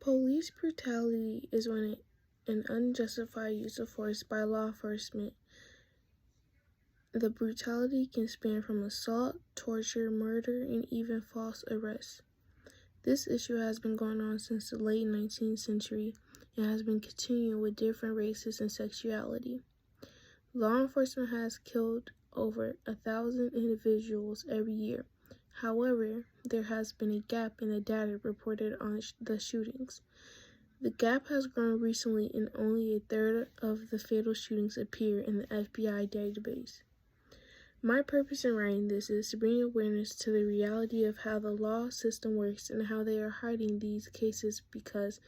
Police brutality is when an unjustified use of force by law enforcement. The brutality can span from assault, torture, murder, and even false arrest. This issue has been going on since the late 19th century and has been continuing with different races and sexuality. Law enforcement has killed over 1,000 individuals every year. However, there has been a gap in the data reported on the shootings. The gap has grown recently and only a third of the fatal shootings appear in the FBI database. My purpose in writing this is to bring awareness to the reality of how the law system works and how they are hiding these cases because,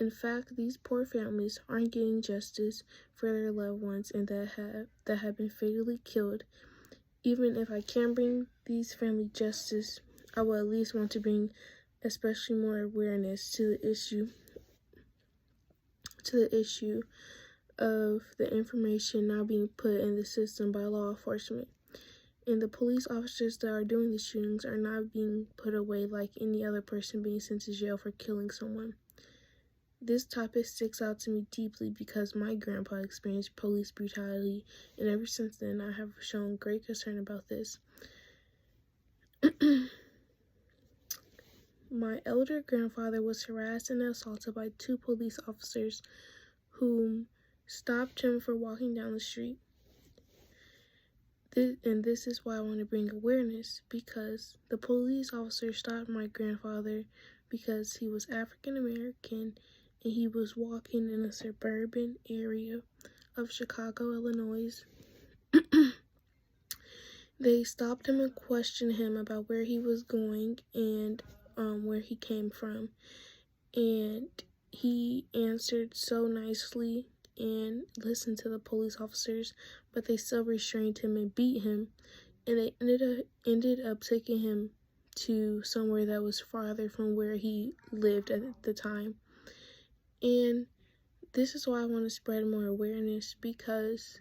in fact, these poor families aren't getting justice for their loved ones and that have been fatally killed. Even if I can't bring these families justice, I will at least want to bring especially more awareness to the issue of the information now being put in the system by law enforcement. And the police officers that are doing the shootings are not being put away like any other person being sent to jail for killing someone. This topic sticks out to me deeply because my grandpa experienced police brutality, and ever since then I have shown great concern about this. My elder grandfather was harassed and assaulted by 2 police officers whom stopped him for walking down the street. This is why I want to bring awareness, because the police officer stopped my grandfather because he was African American and he was walking in a suburban area of Chicago, Illinois. They stopped him and questioned him about where he was going and where he came from. And he answered so nicely and listened to the police officers, but they still restrained him and beat him. And they ended up taking him to somewhere that was farther from where he lived at the time. And this is why I want to spread more awareness, because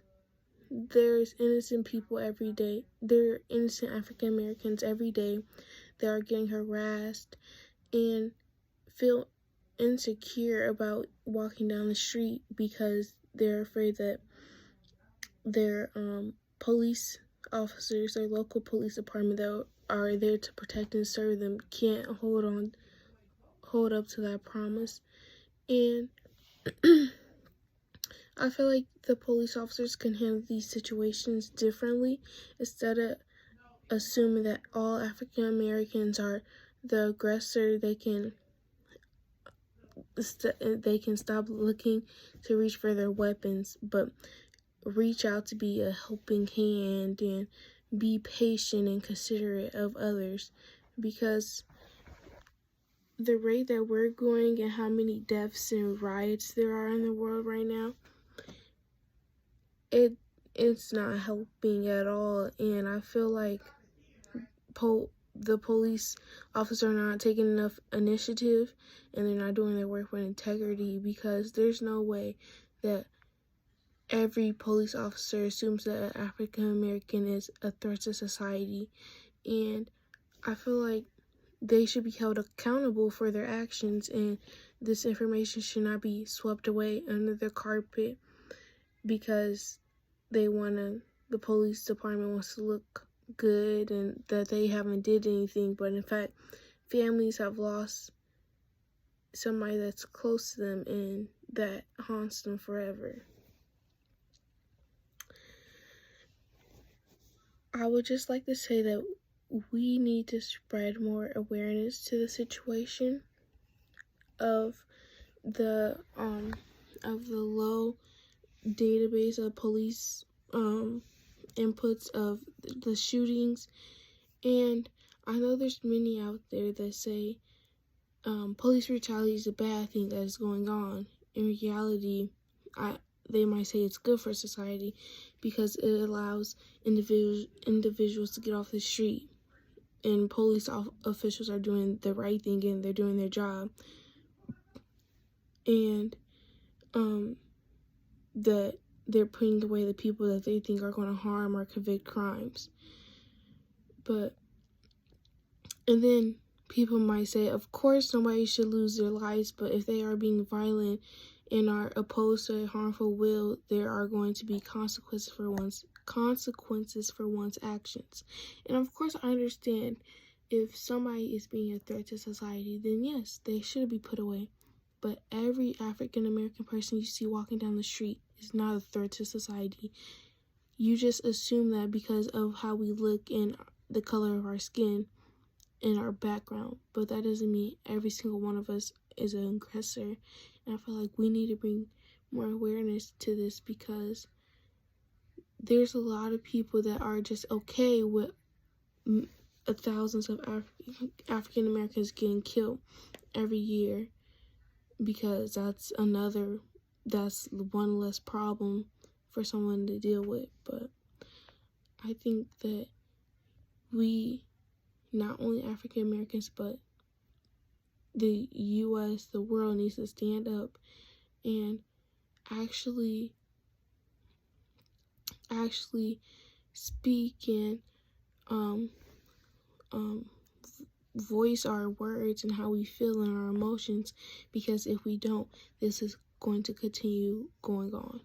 there's innocent people every day. There are innocent African Americans every day that are getting harassed and feel insecure about walking down the street because they're afraid that their police officers, their local police department that are there to protect and serve them, can't hold up to that promise. And I feel like the police officers can handle these situations differently instead of assuming that all African Americans are the aggressor. They can stop looking to reach for their weapons, but reach out to be a helping hand and be patient and considerate of others, because the rate that we're going and how many deaths and riots there are in the world right now, it's not helping at all. And I feel like the police officers are not taking enough initiative and they're not doing their work with integrity, because there's no way that every police officer assumes that an African American is a threat to society. And I feel like they should be held accountable for their actions, and this information should not be swept away under the carpet because the police department wants to look good and that they haven't did anything, but in fact families have lost somebody that's close to them and that haunts them forever. I would just like to say that we need to spread more awareness to the situation of the low database of police inputs of the shootings. And I know there's many out there that say police brutality is a bad thing that is going on. In reality, they might say it's good for society because it allows individuals to get off the street, and police officials are doing the right thing and they're doing their job, and that they're putting away the people that they think are going to harm or convict crimes. And then people might say, of course, nobody should lose their lives, but if they are being violent and are opposed to a harmful will, there are going to be consequences for one's actions. And of course, I understand if somebody is being a threat to society, then yes, they should be put away. But every African American person you see walking down the street is not a threat to society. You just assume that because of how we look and the color of our skin and our background, but that doesn't mean every single one of us is an aggressor. And I feel like we need to bring more awareness to this, because there's a lot of people that are just okay with thousands of African Americans getting killed every year, because that's one less problem for someone to deal with. But I think that we, not only African Americans, but the U.S., the world, needs to stand up and actually speak and voice our words and how we feel and our emotions, because if we don't, this is going to continue going on.